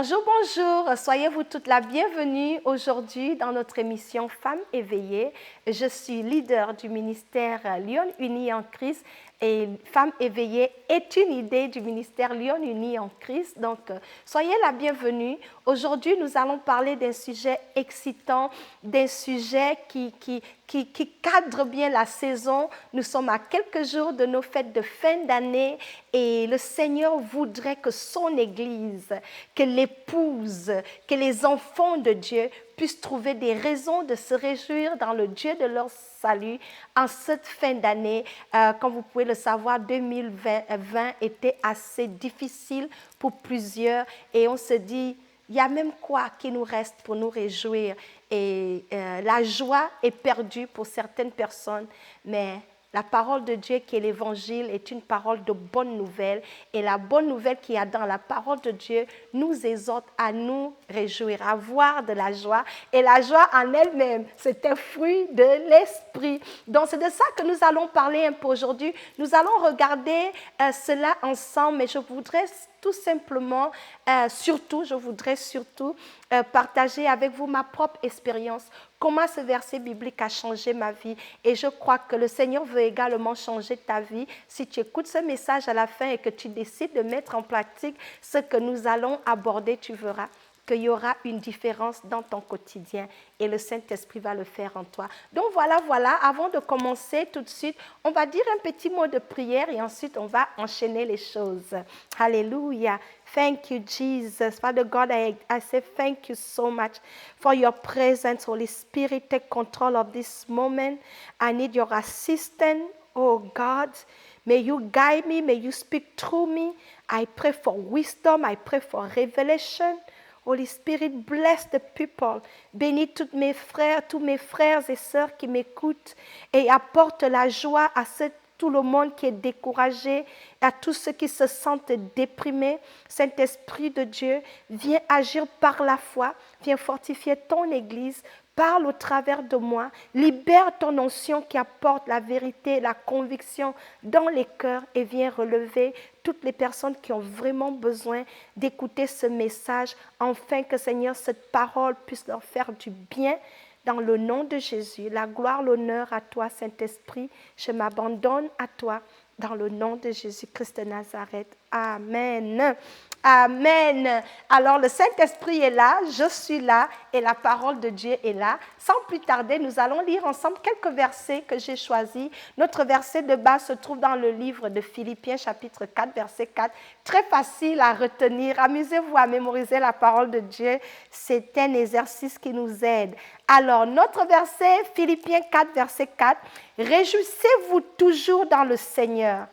Bonjour, bonjour, soyez-vous toutes la bienvenue aujourd'hui dans notre émission Femmes éveillées. Je suis leader du ministère Lyon Unis en Christ et Femmes éveillées est une idée du ministère Lyon Unis en Christ. Donc, soyez la bienvenue. Aujourd'hui, nous allons parler d'un sujet excitant, d'un sujet qui cadre bien la saison. Nous sommes à quelques jours de nos fêtes de fin d'année et le Seigneur voudrait que son Église, que l'épouse, que les enfants de Dieu puissent trouver des raisons de se réjouir dans le Dieu de leur salut en cette fin d'année. Comme vous pouvez le savoir, 2020 était assez difficile pour plusieurs et on se dit, il y a même quoi qui nous reste pour nous réjouir. Et la joie est perdue pour certaines personnes, mais la parole de Dieu qui est l'Évangile est une parole de bonne nouvelle. Et la bonne nouvelle qu'il y a dans la parole de Dieu nous exhorte à nous réjouir, à avoir de la joie. Et la joie en elle-même, c'est un fruit de l'esprit. Donc c'est de ça que nous allons parler un peu aujourd'hui. Nous allons regarder cela ensemble, mais je voudrais tout simplement, je voudrais surtout partager avec vous ma propre expérience, comment ce verset biblique a changé ma vie. Et je crois que le Seigneur veut également changer ta vie. Si tu écoutes ce message à la fin et que tu décides de mettre en pratique ce que nous allons aborder, tu verras qu'il y aura une différence dans ton quotidien et le Saint-Esprit va le faire en toi. Donc voilà, avant de commencer tout de suite, on va dire un petit mot de prière et ensuite on va enchaîner les choses. Alléluia. Thank you, Jesus. Father God, I say thank you so much for your presence. Holy Spirit, take control of this moment. I need your assistance, oh God. May you guide me, may you speak through me. I pray for wisdom, I pray for revelation. Holy Spirit, bless the people. Bénis tous mes frères et sœurs qui m'écoutent et apporte la joie à tout le monde qui est découragé, à tous ceux qui se sentent déprimés. Saint-Esprit de Dieu, viens agir par la foi, viens fortifier ton Église. Parle au travers de moi, libère ton onction qui apporte la vérité, la conviction dans les cœurs et viens relever toutes les personnes qui ont vraiment besoin d'écouter ce message, afin que Seigneur, cette parole puisse leur faire du bien. Dans le nom de Jésus, la gloire, l'honneur à toi, Saint-Esprit, je m'abandonne à toi, dans le nom de Jésus-Christ de Nazareth. Amen. Amen. Alors le Saint-Esprit est là, je suis là et la parole de Dieu est là. Sans plus tarder, nous allons lire ensemble quelques versets que j'ai choisis. Notre verset de base se trouve dans le livre de Philippiens chapitre 4, verset 4. Très facile à retenir. Amusez-vous à mémoriser la parole de Dieu. C'est un exercice qui nous aide. Alors notre verset, Philippiens 4, verset 4. Réjouissez-vous toujours dans le Seigneur.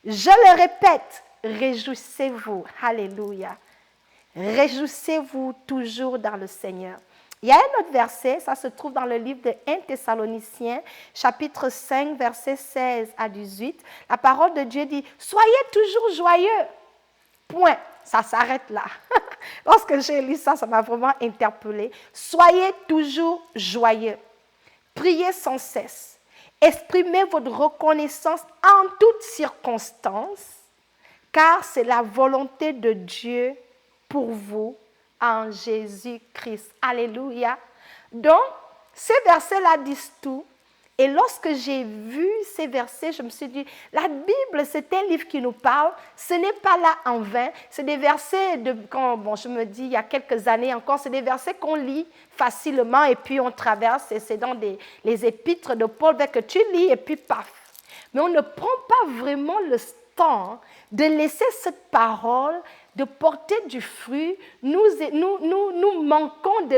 Je le répète. Réjouissez-vous. Alléluia. Réjouissez-vous toujours dans le Seigneur. Il y a un autre verset, ça se trouve dans le livre de 1 Thessaloniciens, chapitre 5, verset 16 à 18. La parole de Dieu dit, soyez toujours joyeux. Point. Ça s'arrête là. Lorsque j'ai lu ça, ça m'a vraiment interpellée. Soyez toujours joyeux. Priez sans cesse. Exprimez votre reconnaissance en toutes circonstances. Car c'est la volonté de Dieu pour vous en Jésus-Christ. Alléluia. Donc, ces versets-là disent tout. Et lorsque j'ai vu ces versets, je me suis dit, la Bible, c'est un livre qui nous parle. Ce n'est pas là en vain. C'est des versets, je me dis, il y a quelques années encore, c'est des versets qu'on lit facilement et puis on traverse. Et c'est dans les épîtres de Paul que tu lis et puis paf. Mais on ne prend pas vraiment le temps de laisser cette parole, de porter du fruit. Nous manquons de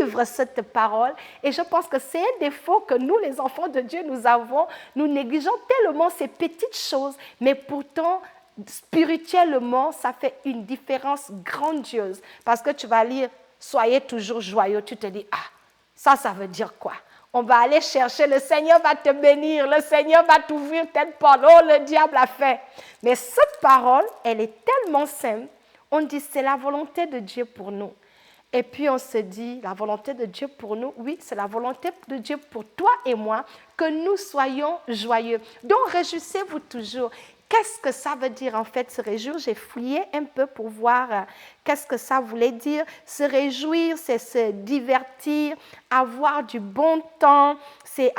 vivre cette parole et je pense que c'est un défaut que nous, les enfants de Dieu, nous avons. Nous négligeons tellement ces petites choses, mais pourtant, spirituellement, ça fait une différence grandiose. Parce que tu vas lire « Soyez toujours joyeux », tu te dis « Ah, ça veut dire quoi ?» On va aller chercher, le Seigneur va te bénir, le Seigneur va t'ouvrir telle porte. Oh, le diable a fait. Mais cette parole, elle est tellement simple. On dit, c'est la volonté de Dieu pour nous. Et puis on se dit, la volonté de Dieu pour nous, oui, c'est la volonté de Dieu pour toi et moi, que nous soyons joyeux. Donc, réjouissez-vous toujours. qu'est-ce que ça veut dire en fait se réjouir? J'ai fouillé un peu pour voir qu'est-ce que ça voulait dire. Se réjouir, c'est se divertir, avoir du bon temps, c'est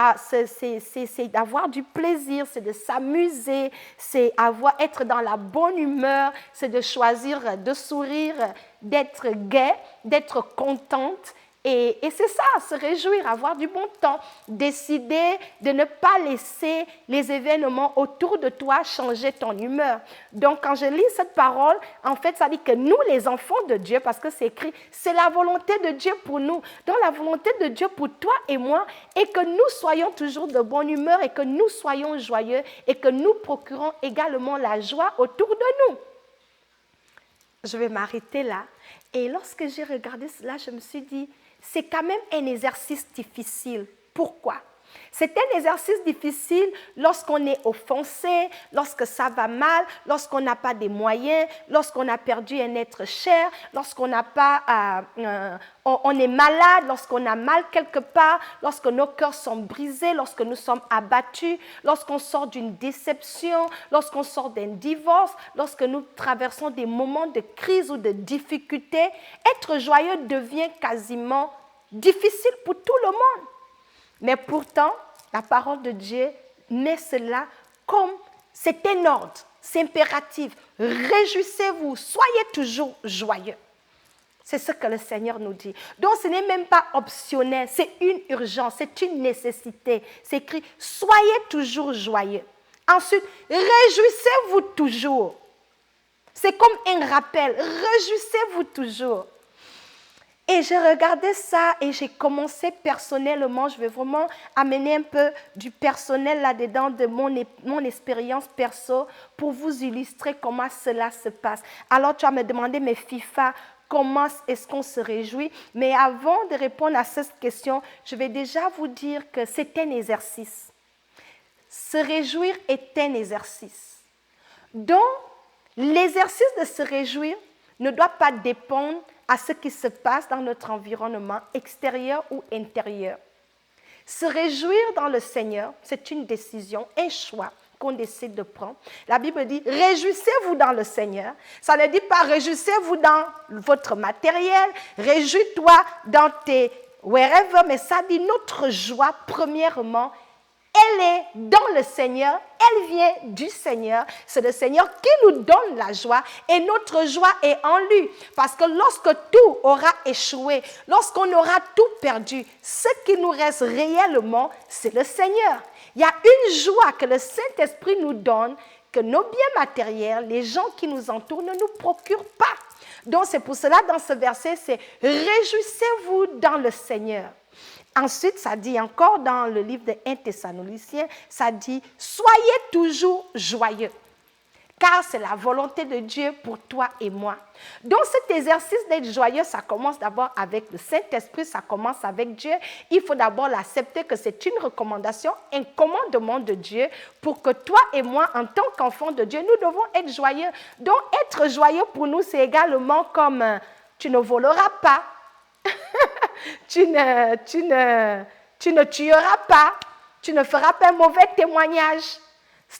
avoir du plaisir, c'est de s'amuser, c'est être dans la bonne humeur, c'est de choisir de sourire, d'être gai, d'être contente. Et c'est ça, se réjouir, avoir du bon temps, décider de ne pas laisser les événements autour de toi changer ton humeur. Donc, quand je lis cette parole, en fait, ça dit que nous, les enfants de Dieu, parce que c'est écrit, c'est la volonté de Dieu pour nous. Donc, la volonté de Dieu pour toi et moi est que nous soyons toujours de bonne humeur et que nous soyons joyeux et que nous procurons également la joie autour de nous. Je vais m'arrêter là. Et lorsque j'ai regardé cela, je me suis dit, c'est quand même un exercice difficile. Pourquoi? C'est un exercice difficile lorsqu'on est offensé, lorsque ça va mal, lorsqu'on n'a pas des moyens, lorsqu'on a perdu un être cher, lorsqu'on n'a pas, on est malade, lorsqu'on a mal quelque part, lorsque nos cœurs sont brisés, lorsque nous sommes abattus, lorsqu'on sort d'une déception, lorsqu'on sort d'un divorce, lorsque nous traversons des moments de crise ou de difficulté. Être joyeux devient quasiment difficile pour tout le monde. Mais pourtant, la parole de Dieu met cela comme c'est un ordre, c'est impératif. Réjouissez-vous, soyez toujours joyeux. C'est ce que le Seigneur nous dit. Donc ce n'est même pas optionnel, c'est une urgence, c'est une nécessité. C'est écrit, soyez toujours joyeux. Ensuite, réjouissez-vous toujours. C'est comme un rappel, réjouissez-vous toujours. Et j'ai regardé ça et j'ai commencé personnellement, je vais vraiment amener un peu du personnel là-dedans, de mon expérience perso, pour vous illustrer comment cela se passe. Alors tu vas me demander, mais FIFA, comment est-ce qu'on se réjouit? Mais avant de répondre à cette question, je vais déjà vous dire que c'est un exercice. Se réjouir est un exercice. Donc, l'exercice de se réjouir ne doit pas dépendre à ce qui se passe dans notre environnement extérieur ou intérieur. Se réjouir dans le Seigneur, c'est une décision, un choix qu'on décide de prendre. La Bible dit, réjouissez-vous dans le Seigneur. Ça ne dit pas, réjouissez-vous dans votre matériel, réjouis-toi dans tes wherever, mais ça dit notre joie, premièrement, elle est dans le Seigneur, elle vient du Seigneur. C'est le Seigneur qui nous donne la joie et notre joie est en lui. Parce que lorsque tout aura échoué, lorsqu'on aura tout perdu, ce qui nous reste réellement, c'est le Seigneur. Il y a une joie que le Saint-Esprit nous donne, que nos biens matériels, les gens qui nous entourent, ne nous procurent pas. Donc c'est pour cela, dans ce verset, c'est « Réjouissez-vous dans le Seigneur ». Ensuite, ça dit encore dans le livre de 1 Thessaloniciens, ça dit « Soyez toujours joyeux ». Car c'est la volonté de Dieu pour toi et moi. Donc cet exercice d'être joyeux, ça commence d'abord avec le Saint-Esprit, ça commence avec Dieu. Il faut d'abord l'accepter que c'est une recommandation, un commandement de Dieu pour que toi et moi, en tant qu'enfants de Dieu, nous devons être joyeux. Donc être joyeux pour nous, c'est également comme tu ne voleras pas, tu ne tueras pas, tu ne feras pas un mauvais témoignage.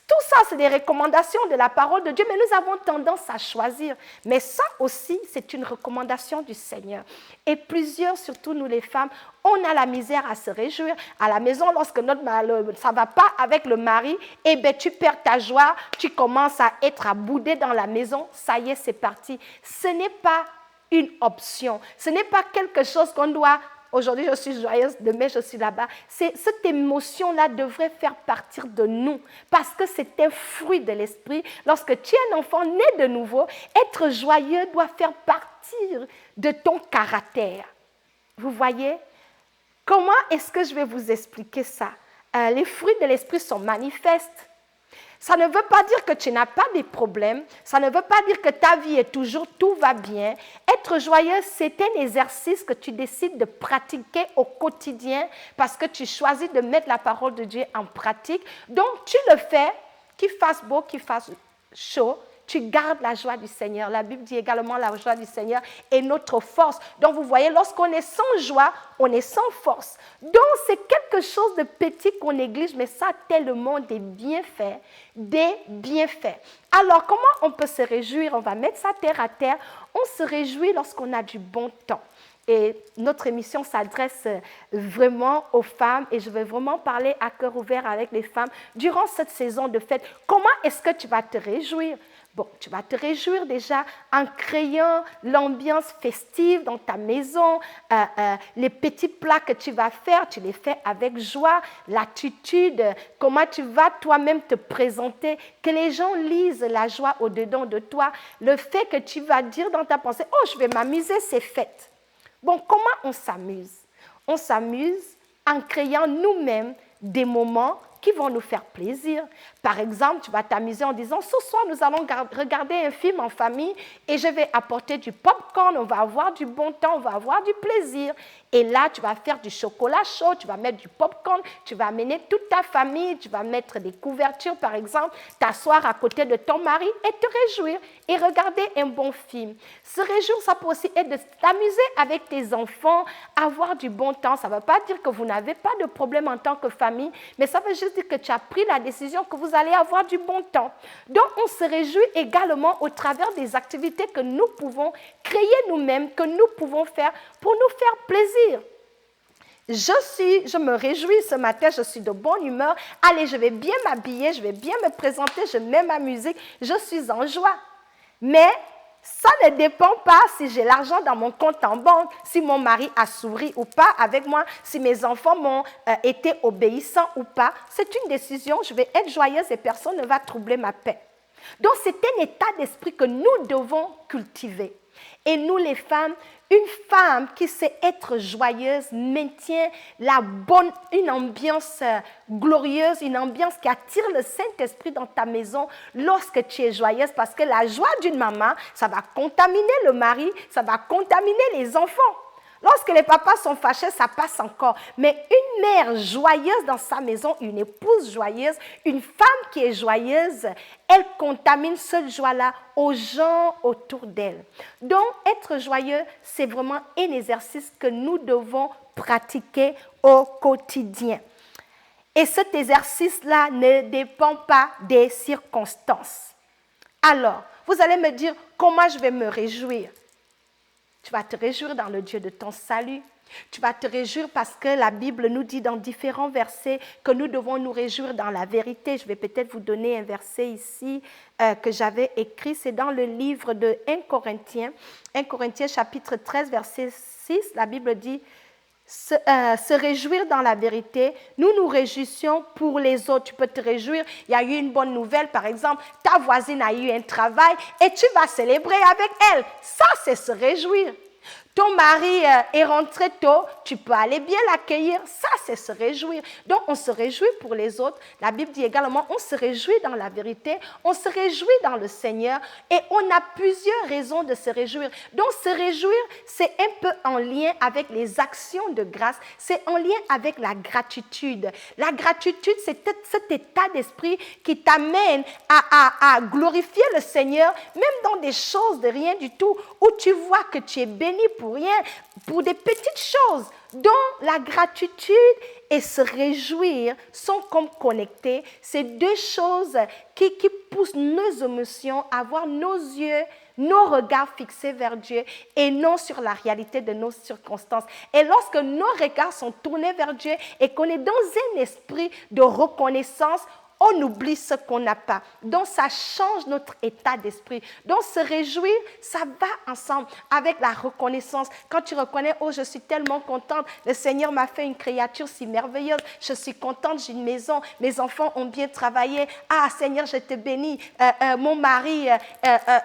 Tout ça, c'est des recommandations de la parole de Dieu, mais nous avons tendance à choisir. Mais ça aussi, c'est une recommandation du Seigneur. Et plusieurs, surtout nous les femmes, on a la misère à se réjouir. À la maison, lorsque ça ne va pas avec le mari, eh bien, tu perds ta joie, tu commences à être à bouder dans la maison, ça y est, c'est parti. Ce n'est pas une option. Ce n'est pas quelque chose qu'on doit, aujourd'hui je suis joyeuse, demain je suis là-bas. Cette émotion-là devrait faire partir de nous parce que c'est un fruit de l'esprit. Lorsque tu es un enfant né de nouveau, être joyeux doit faire partir de ton caractère. Vous voyez? Comment est-ce que je vais vous expliquer ça? Les fruits de l'esprit sont manifestes. Ça ne veut pas dire que tu n'as pas de problèmes. Ça ne veut pas dire que ta vie est toujours, tout va bien. Être joyeux, c'est un exercice que tu décides de pratiquer au quotidien parce que tu choisis de mettre la parole de Dieu en pratique. Donc, tu le fais, qu'il fasse beau, qu'il fasse chaud, tu gardes la joie du Seigneur. La Bible dit également la joie du Seigneur est notre force. Donc vous voyez, lorsqu'on est sans joie, on est sans force. Donc c'est quelque chose de petit qu'on néglige, mais ça a tellement des bienfaits, des bienfaits. Alors comment on peut se réjouir? On va mettre ça terre à terre. On se réjouit lorsqu'on a du bon temps. Et notre émission s'adresse vraiment aux femmes et je vais vraiment parler à cœur ouvert avec les femmes durant cette saison de fête. Comment est-ce que tu vas te réjouir? Bon, tu vas te réjouir déjà en créant l'ambiance festive dans ta maison. Les petits plats que tu vas faire, tu les fais avec joie. L'attitude, comment tu vas toi-même te présenter, que les gens lisent la joie au-dedans de toi. Le fait que tu vas dire dans ta pensée, oh, je vais m'amuser, c'est fête. Bon, comment on s'amuse? On s'amuse en créant nous-mêmes des moments qui vont nous faire plaisir. Par exemple, tu vas t'amuser en disant, ce soir, nous allons regarder un film en famille et je vais apporter du popcorn, on va avoir du bon temps, on va avoir du plaisir. Et là, tu vas faire du chocolat chaud, tu vas mettre du popcorn, tu vas amener toute ta famille, tu vas mettre des couvertures, par exemple, t'asseoir à côté de ton mari et te réjouir et regarder un bon film. Se réjouir, ça peut aussi être de t'amuser avec tes enfants, avoir du bon temps. Ça ne veut pas dire que vous n'avez pas de problème en tant que famille, mais ça veut juste dire que tu as pris la décision que vous allez avoir du bon temps. Donc, on se réjouit également au travers des activités que nous pouvons créer nous-mêmes, que nous pouvons faire pour nous faire plaisir. Je me réjouis ce matin, je suis de bonne humeur. Allez, je vais bien m'habiller, je vais bien me présenter, je mets ma musique, je suis en joie. Mais ça ne dépend pas si j'ai l'argent dans mon compte en banque, si mon mari a souri ou pas avec moi, si mes enfants m'ont été obéissants ou pas. C'est une décision, je vais être joyeuse et personne ne va troubler ma paix. Donc c'est un état d'esprit que nous devons cultiver. Et nous les femmes, une femme qui sait être joyeuse maintient une ambiance glorieuse, une ambiance qui attire le Saint-Esprit dans ta maison lorsque tu es joyeuse. Parce que la joie d'une maman, ça va contaminer le mari, ça va contaminer les enfants. Lorsque les papas sont fâchés, ça passe encore. Mais une mère joyeuse dans sa maison, une épouse joyeuse, une femme qui est joyeuse, elle contamine cette joie-là aux gens autour d'elle. Donc, être joyeux, c'est vraiment un exercice que nous devons pratiquer au quotidien. Et cet exercice-là ne dépend pas des circonstances. Alors, vous allez me dire, comment je vais me réjouir? Tu vas te réjouir dans le Dieu de ton salut. Tu vas te réjouir parce que la Bible nous dit dans différents versets que nous devons nous réjouir dans la vérité. Je vais peut-être vous donner un verset ici que j'avais écrit. C'est dans le livre de 1 Corinthiens. 1 Corinthiens chapitre 13, verset 6. La Bible dit se réjouir dans la vérité. Nous nous réjouissons pour les autres. Tu peux te réjouir. Il y a eu une bonne nouvelle, par exemple. Ta voisine a eu un travail et tu vas célébrer avec elle. Ça, c'est se réjouir. Ton mari est rentré tôt, tu peux aller bien l'accueillir. Ça, c'est se réjouir. Donc, on se réjouit pour les autres. La Bible dit également, on se réjouit dans la vérité, on se réjouit dans le Seigneur et on a plusieurs raisons de se réjouir. Donc, se réjouir, c'est un peu en lien avec les actions de grâce, c'est en lien avec la gratitude. La gratitude, c'est cet état d'esprit qui t'amène à glorifier le Seigneur, même dans des choses de rien du tout, où tu vois que tu es béni pour rien, pour des petites choses, dont la gratitude et se réjouir sont comme connectés. C'est deux choses qui poussent nos émotions à avoir nos yeux, nos regards fixés vers Dieu et non sur la réalité de nos circonstances. Et lorsque nos regards sont tournés vers Dieu et qu'on est dans un esprit de reconnaissance, on oublie ce qu'on n'a pas. Donc, ça change notre état d'esprit. Donc, se réjouir, ça va ensemble avec la reconnaissance. Quand tu reconnais, oh, je suis tellement contente, le Seigneur m'a fait une créature si merveilleuse, je suis contente, j'ai une maison, mes enfants ont bien travaillé. Ah, Seigneur, je te bénis. Mon mari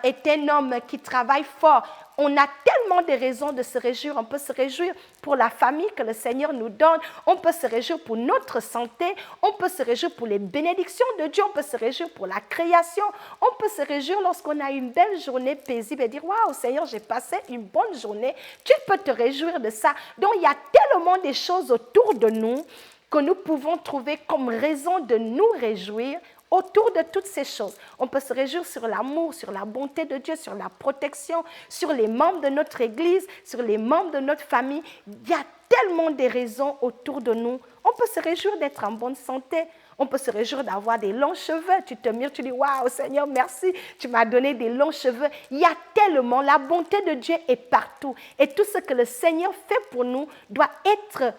est un homme qui travaille fort. On a tellement de raisons de se réjouir. On peut se réjouir pour la famille que le Seigneur nous donne. On peut se réjouir pour notre santé. On peut se réjouir pour les bénédictions de Dieu. On peut se réjouir pour la création. On peut se réjouir lorsqu'on a une belle journée paisible et dire « Waouh, Seigneur, j'ai passé une bonne journée. » Tu peux te réjouir de ça. Donc, il y a tellement de choses autour de nous que nous pouvons trouver comme raison de nous réjouir autour de toutes ces choses. On peut se réjouir sur l'amour, sur la bonté de Dieu, sur la protection, sur les membres de notre Église, sur les membres de notre famille. Il y a tellement de raisons autour de nous. On peut se réjouir d'être en bonne santé. On peut se réjouir d'avoir des longs cheveux. Tu te mires, tu dis, waouh, Seigneur, merci, tu m'as donné des longs cheveux. Il y a tellement, la bonté de Dieu est partout. Et tout ce que le Seigneur fait pour nous doit être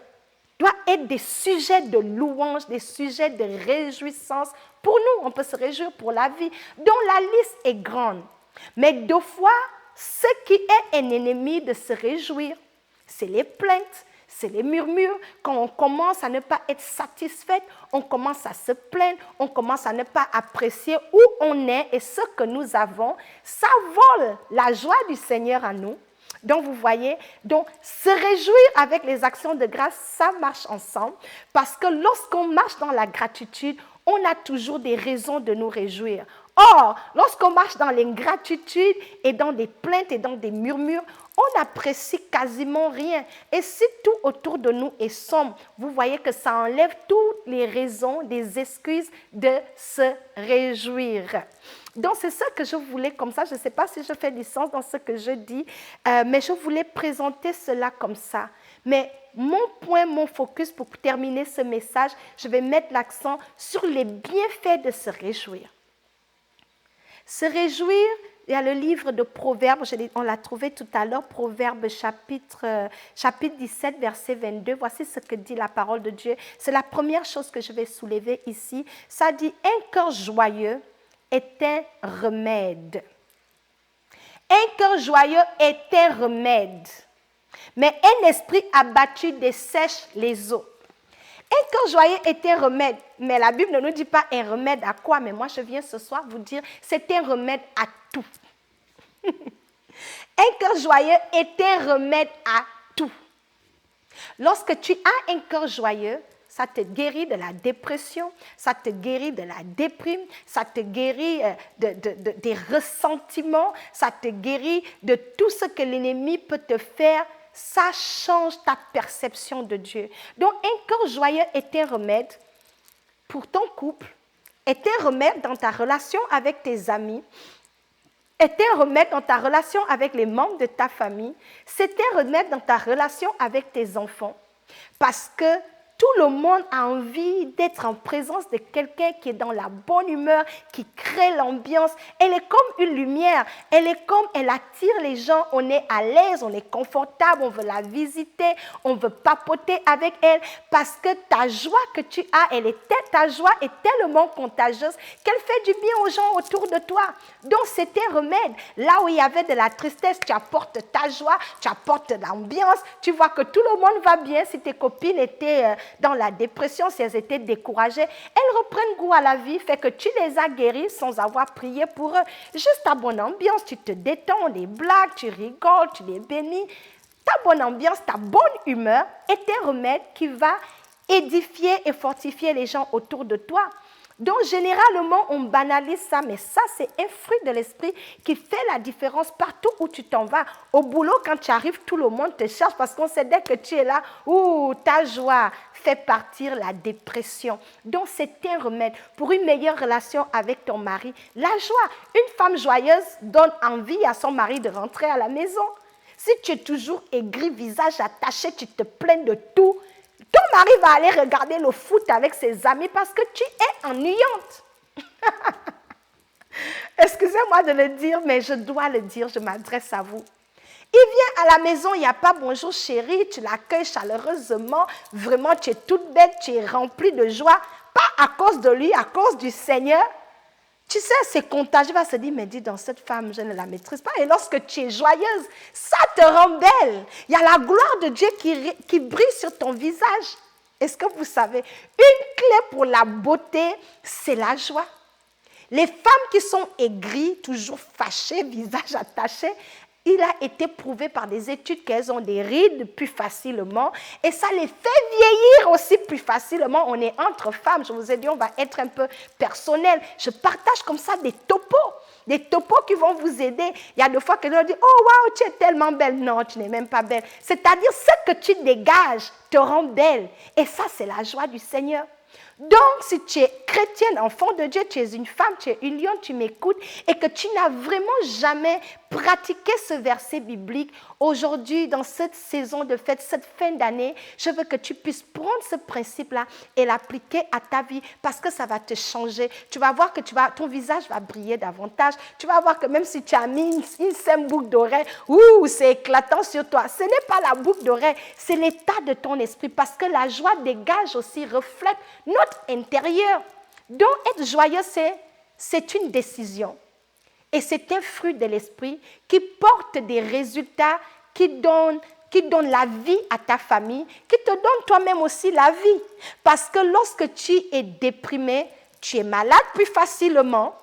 des sujets de louange, des sujets de réjouissance. Pour nous, on peut se réjouir pour la vie, dont la liste est grande. Mais deux fois, ce qui est un ennemi de se réjouir, c'est les plaintes, c'est les murmures. Quand on commence à ne pas être satisfaite, on commence à se plaindre, on commence à ne pas apprécier où on est et ce que nous avons. Ça vole la joie du Seigneur à nous. Donc, vous voyez, donc, se réjouir avec les actions de grâce, ça marche ensemble. Parce que lorsqu'on marche dans la gratitude, on a toujours des raisons de nous réjouir. Or, lorsqu'on marche dans l'ingratitude et dans des plaintes et dans des murmures, on n'apprécie quasiment rien. Et si tout autour de nous est sombre, vous voyez que ça enlève toutes les raisons, des excuses de se réjouir. Donc, c'est ça que je voulais comme ça. Je ne sais pas si je fais du sens dans ce que je dis, mais je voulais présenter cela comme ça. Mais mon point, mon focus pour terminer ce message, je vais mettre l'accent sur les bienfaits de se réjouir. Se réjouir, il y a le livre de Proverbes, on l'a trouvé tout à l'heure, Proverbes chapitre 17, verset 22. Voici ce que dit la parole de Dieu. C'est la première chose que je vais soulever ici. Ça dit, un cœur joyeux est un remède. Un cœur joyeux est un remède. Mais un esprit abattu dessèche les eaux. Un cœur joyeux est un remède, mais la Bible ne nous dit pas un remède à quoi, mais moi je viens ce soir vous dire, c'est un remède à tout. Un cœur joyeux est un remède à tout. Lorsque tu as un cœur joyeux, ça te guérit de la dépression, ça te guérit de la déprime, ça te guérit des ressentiments, ça te guérit de tout ce que l'ennemi peut te faire. Ça change ta perception de Dieu. Donc, un cœur joyeux est un remède pour ton couple, est un remède dans ta relation avec tes amis, est un remède dans ta relation avec les membres de ta famille, c'est un remède dans ta relation avec tes enfants. Parce que tout le monde a envie d'être en présence de quelqu'un qui est dans la bonne humeur, qui crée l'ambiance. Elle est comme une lumière, elle attire les gens, on est à l'aise, on est confortable, on veut la visiter, on veut papoter avec elle parce que ta joie que tu as, ta joie est tellement contagieuse qu'elle fait du bien aux gens autour de toi. Donc c'est un remède. Là où il y avait de la tristesse, tu apportes ta joie, tu apportes l'ambiance, tu vois que tout le monde va bien. Si tes copines étaient dans la dépression, si elles étaient découragées, elles reprennent goût à la vie, fait que tu les as guéries sans avoir prié pour eux. Juste ta bonne ambiance, tu te détends, des blagues, tu rigoles, tu les bénis. Ta bonne ambiance, ta bonne humeur est un remède qui va édifier et fortifier les gens autour de toi. Donc, généralement, on banalise ça, mais ça, c'est un fruit de l'esprit qui fait la différence partout où tu t'en vas. Au boulot, quand tu arrives, tout le monde te cherche parce qu'on sait dès que tu es là, ta joie fait partir la dépression. Donc, c'est un remède pour une meilleure relation avec ton mari. La joie, une femme joyeuse donne envie à son mari de rentrer à la maison. Si tu es toujours aigri, visage attaché, tu te plains de tout, ton mari va aller regarder le foot avec ses amis parce que tu es ennuyante. Excusez-moi de le dire, mais je dois le dire, je m'adresse à vous. Il vient à la maison, il n'y a pas bonjour chérie, tu l'accueilles chaleureusement, vraiment tu es toute belle, tu es remplie de joie, pas à cause de lui, à cause du Seigneur. Tu sais, c'est contagieux, il va se dire, mais dis donc, cette femme, je ne la maîtrise pas. Et lorsque tu es joyeuse, ça te rend belle. Il y a la gloire de Dieu qui brille sur ton visage. Est-ce que vous savez, une clé pour la beauté, c'est la joie. Les femmes qui sont aigries, toujours fâchées, visage attaché, il a été prouvé par des études qu'elles ont des rides plus facilement et ça les fait vieillir aussi plus facilement. On est entre femmes, je vous ai dit, on va être un peu personnel. Je partage comme ça des topos qui vont vous aider. Il y a des fois que l'on dit, oh waouh, tu es tellement belle. Non, tu n'es même pas belle. C'est-à-dire, ce que tu dégages te rend belle. Et ça, c'est la joie du Seigneur. Donc, si tu es chrétienne, enfant de Dieu, tu es une femme, tu es une lionne, tu m'écoutes et que tu n'as vraiment jamais pratiqué ce verset biblique, aujourd'hui, dans cette saison de fête, cette fin d'année, je veux que tu puisses prendre ce principe-là et l'appliquer à ta vie parce que ça va te changer. Tu vas voir que ton visage va briller davantage. Tu vas voir que même si tu as mis une simple boucle d'oreille, c'est éclatant sur toi. Ce n'est pas la boucle d'oreille, c'est l'état de ton esprit parce que la joie dégage aussi, reflète notre intérieur. Donc, être joyeux, c'est une décision. Et c'est un fruit de l'esprit qui porte des résultats, qui donne la vie à ta famille, qui te donne toi-même aussi la vie. Parce que lorsque tu es déprimé, tu es malade plus facilement,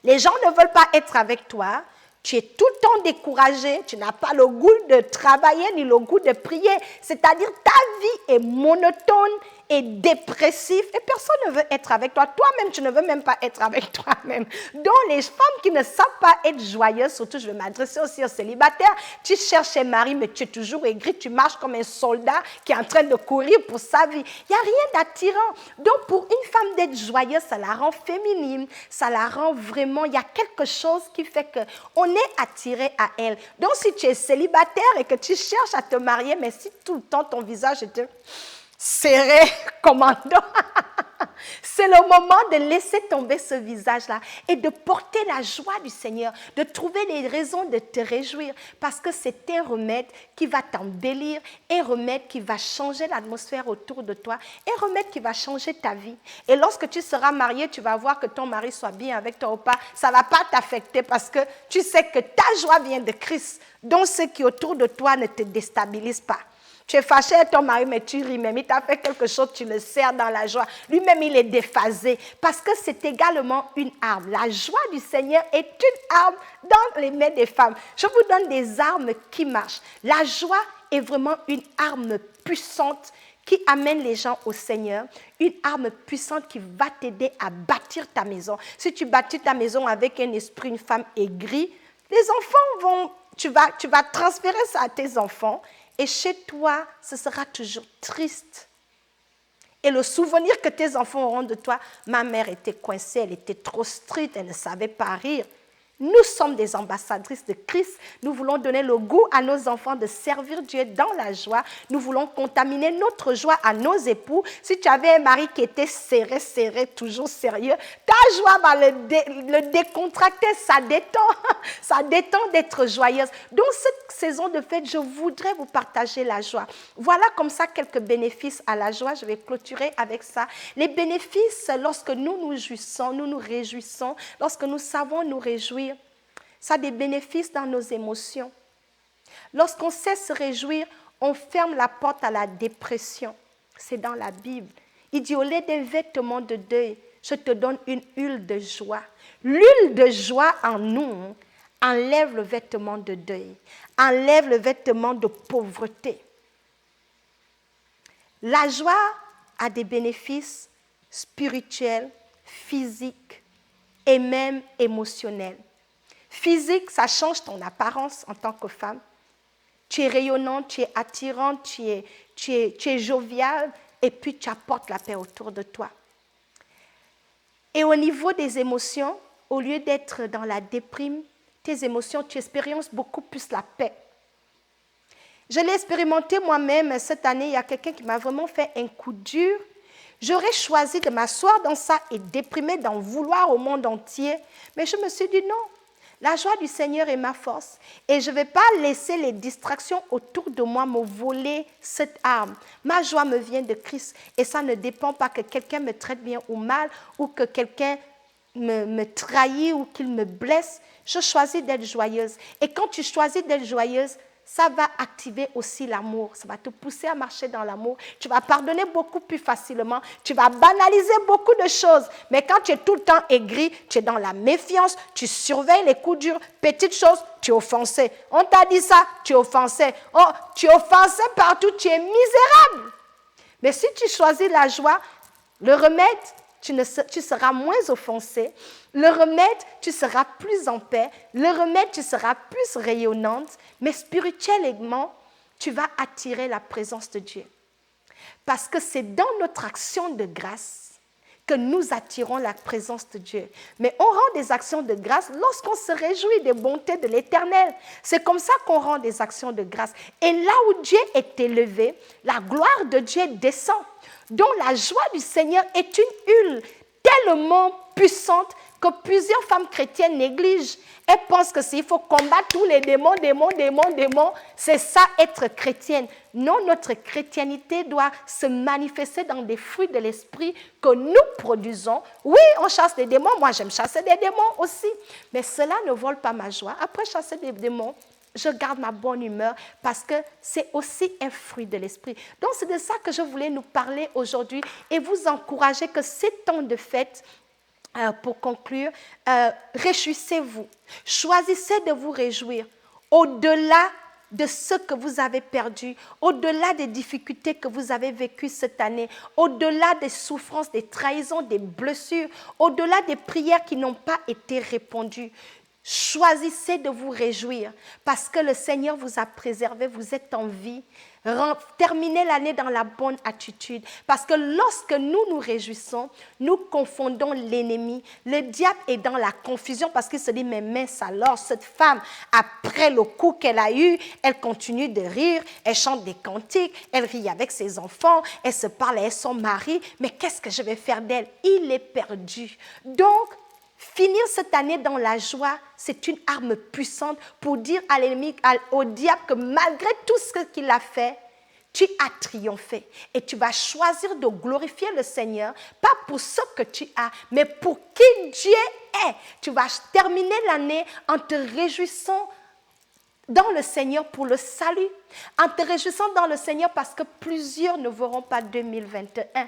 les gens ne veulent pas être avec toi, tu es tout le temps découragé, tu n'as pas le goût de travailler ni le goût de prier. C'est-à-dire ta vie est monotone et dépressive et personne ne veut être avec toi. Toi-même, tu ne veux même pas être avec toi-même. Donc, les femmes qui ne savent pas être joyeuses, surtout je vais m'adresser aussi aux célibataires, tu cherches un mari, mais tu es toujours aigri, tu marches comme un soldat qui est en train de courir pour sa vie. Il n'y a rien d'attirant. Donc, pour une femme d'être joyeuse, ça la rend féminine, ça la rend vraiment, il y a quelque chose qui fait qu'on est attiré à elle. Donc, si tu es célibataire et que tu cherches à te marier, mais si tout le temps ton visage est serré, commando, c'est le moment de laisser tomber ce visage-là et de porter la joie du Seigneur, de trouver les raisons de te réjouir parce que c'est un remède qui va t'embellir, un remède qui va changer l'atmosphère autour de toi, un remède qui va changer ta vie. Et lorsque tu seras marié, tu vas voir que ton mari soit bien avec toi ou pas, ça ne va pas t'affecter parce que tu sais que ta joie vient de Christ, donc ce qui est autour de toi ne te déstabilise pas. Tu es fâché avec ton mari, mais tu ris même. Il t'a fait quelque chose, tu le sers dans la joie. Lui-même, il est déphasé. Parce que c'est également une arme. La joie du Seigneur est une arme dans les mains des femmes. Je vous donne des armes qui marchent. La joie est vraiment une arme puissante qui amène les gens au Seigneur. Une arme puissante qui va t'aider à bâtir ta maison. Si tu bâtis ta maison avec un esprit, une femme aigrie, les enfants vont... Tu vas transférer ça à tes enfants. Et chez toi, ce sera toujours triste. Et le souvenir que tes enfants auront de toi, ma mère était coincée, elle était trop stricte, elle ne savait pas rire. Nous sommes des ambassadrices de Christ. Nous voulons donner le goût à nos enfants de servir Dieu dans la joie. Nous voulons contaminer notre joie à nos époux. Si tu avais un mari qui était serré, toujours sérieux, ta joie va le décontracter. Ça détend d'être joyeuse. Donc, cette saison de fête, je voudrais vous partager la joie. Voilà comme ça quelques bénéfices à la joie. Je vais clôturer avec ça. Les bénéfices, lorsque nous nous jouissons, nous nous réjouissons, lorsque nous savons nous réjouir, ça a des bénéfices dans nos émotions. Lorsqu'on sait se réjouir, on ferme la porte à la dépression. C'est dans la Bible. Il dit, au lieu des vêtements de deuil, je te donne une huile de joie. L'huile de joie en nous enlève le vêtement de deuil, enlève le vêtement de pauvreté. La joie a des bénéfices spirituels, physiques et même émotionnels. Physique, ça change ton apparence en tant que femme. Tu es rayonnante, tu es attirante, tu es joviale et puis tu apportes la paix autour de toi. Et au niveau des émotions, au lieu d'être dans la déprime, tes émotions, tu expériences beaucoup plus la paix. Je l'ai expérimenté moi-même cette année. Il y a quelqu'un qui m'a vraiment fait un coup dur. J'aurais choisi de m'asseoir dans ça et déprimer, d'en vouloir au monde entier. Mais je me suis dit non. La joie du Seigneur est ma force et je ne vais pas laisser les distractions autour de moi me voler cette arme. Ma joie me vient de Christ et ça ne dépend pas que quelqu'un me traite bien ou mal ou que quelqu'un me trahit ou qu'il me blesse. Je choisis d'être joyeuse. Et quand tu choisis d'être joyeuse, ça va activer aussi l'amour. Ça va te pousser à marcher dans l'amour. Tu vas pardonner beaucoup plus facilement. Tu vas banaliser beaucoup de choses. Mais quand tu es tout le temps aigri, tu es dans la méfiance, tu surveilles les coups durs. Petite chose, tu es offensé. On t'a dit ça, tu es offensé. Oh, tu es offensé partout, tu es misérable. Mais si tu choisis la joie, le remède, tu seras moins offensé. Le remède, tu seras plus en paix. Le remède, tu seras plus rayonnante. Mais spirituellement, tu vas attirer la présence de Dieu. Parce que c'est dans notre action de grâce que nous attirons la présence de Dieu. Mais on rend des actions de grâce lorsqu'on se réjouit des bontés de l'Éternel. C'est comme ça qu'on rend des actions de grâce. Et là où Dieu est élevé, la gloire de Dieu descend. Donc la joie du Seigneur est une huile tellement puissante que plusieurs femmes chrétiennes négligent. Elles pensent que s'il faut combattre tous les démons, c'est ça être chrétienne. Non, notre chrétienté doit se manifester dans des fruits de l'esprit que nous produisons. Oui, on chasse des démons. Moi, j'aime chasser des démons aussi. Mais cela ne vole pas ma joie. Après chasser des démons, je garde ma bonne humeur parce que c'est aussi un fruit de l'esprit. Donc, c'est de ça que je voulais nous parler aujourd'hui et vous encourager que ces temps de fête, pour conclure, réjouissez-vous. Choisissez de vous réjouir au-delà de ce que vous avez perdu, au-delà des difficultés que vous avez vécues cette année, au-delà des souffrances, des trahisons, des blessures, au-delà des prières qui n'ont pas été répondues. Choisissez de vous réjouir parce que le Seigneur vous a préservé, vous êtes en vie. Terminez l'année dans la bonne attitude parce que lorsque nous nous réjouissons, nous confondons l'ennemi. Le diable est dans la confusion parce qu'il se dit mais mince alors, cette femme, après le coup qu'elle a eu, elle continue de rire, elle chante des cantiques, elle rit avec ses enfants, elle se parle avec son mari, mais qu'est-ce que je vais faire d'elle? Il est perdu. Donc, finir cette année dans la joie, c'est une arme puissante pour dire à l'ennemi, au diable que malgré tout ce qu'il a fait, tu as triomphé. Et tu vas choisir de glorifier le Seigneur, pas pour ce que tu as, mais pour qui Dieu est. Tu vas terminer l'année en te réjouissant dans le Seigneur pour le salut, en te réjouissant dans le Seigneur parce que plusieurs ne verront pas 2021.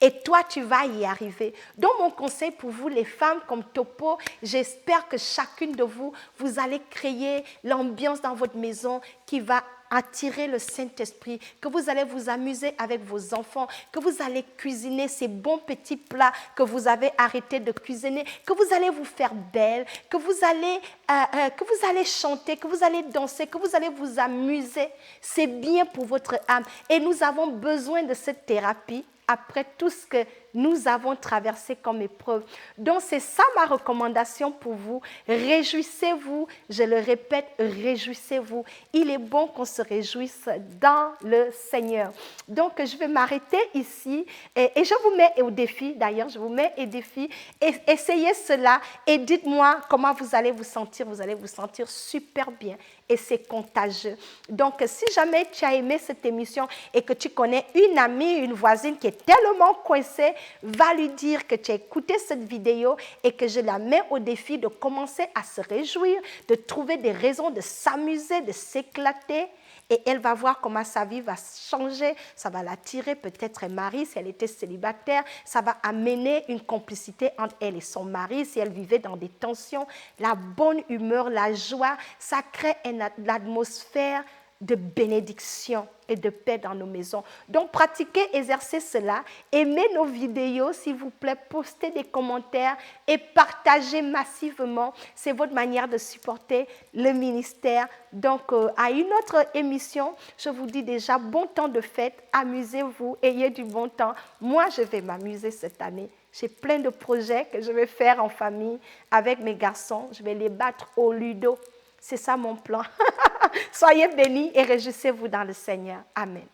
Et toi, tu vas y arriver. Donc, mon conseil pour vous, les femmes comme Topo, j'espère que chacune de vous, vous allez créer l'ambiance dans votre maison qui va attirer le Saint-Esprit, que vous allez vous amuser avec vos enfants, que vous allez cuisiner ces bons petits plats que vous avez arrêté de cuisiner, que vous allez vous faire belle, que vous allez chanter, que vous allez danser, que vous allez vous amuser. C'est bien pour votre âme. Et nous avons besoin de cette thérapie après tout ce que nous avons traversé comme épreuve. Donc, c'est ça ma recommandation pour vous. Réjouissez-vous, je le répète, réjouissez-vous. Il est bon qu'on se réjouisse dans le Seigneur. Donc, je vais m'arrêter ici et je vous mets au défi, d'ailleurs, je vous mets au défi. Essayez cela et dites-moi comment vous allez vous sentir. Vous allez vous sentir super bien et c'est contagieux. Donc, si jamais tu as aimé cette émission et que tu connais une amie, une voisine qui est tellement coincée, va lui dire que tu as écouté cette vidéo et que je la mets au défi de commencer à se réjouir, de trouver des raisons de s'amuser, de s'éclater. Et elle va voir comment sa vie va changer. Ça va l'attirer, peut-être un mari si elle était célibataire. Ça va amener une complicité entre elle et son mari si elle vivait dans des tensions. La bonne humeur, la joie, ça crée une atmosphère de bénédiction et de paix dans nos maisons. Donc, pratiquez, exercez cela. Aimez nos vidéos, s'il vous plaît. Postez des commentaires et partagez massivement. C'est votre manière de supporter le ministère. Donc, à une autre émission, je vous dis déjà, bon temps de fête. Amusez-vous, ayez du bon temps. Moi, je vais m'amuser cette année. J'ai plein de projets que je vais faire en famille avec mes garçons. Je vais les battre au ludo. C'est ça mon plan. Soyez bénis et réjouissez-vous dans le Seigneur. Amen.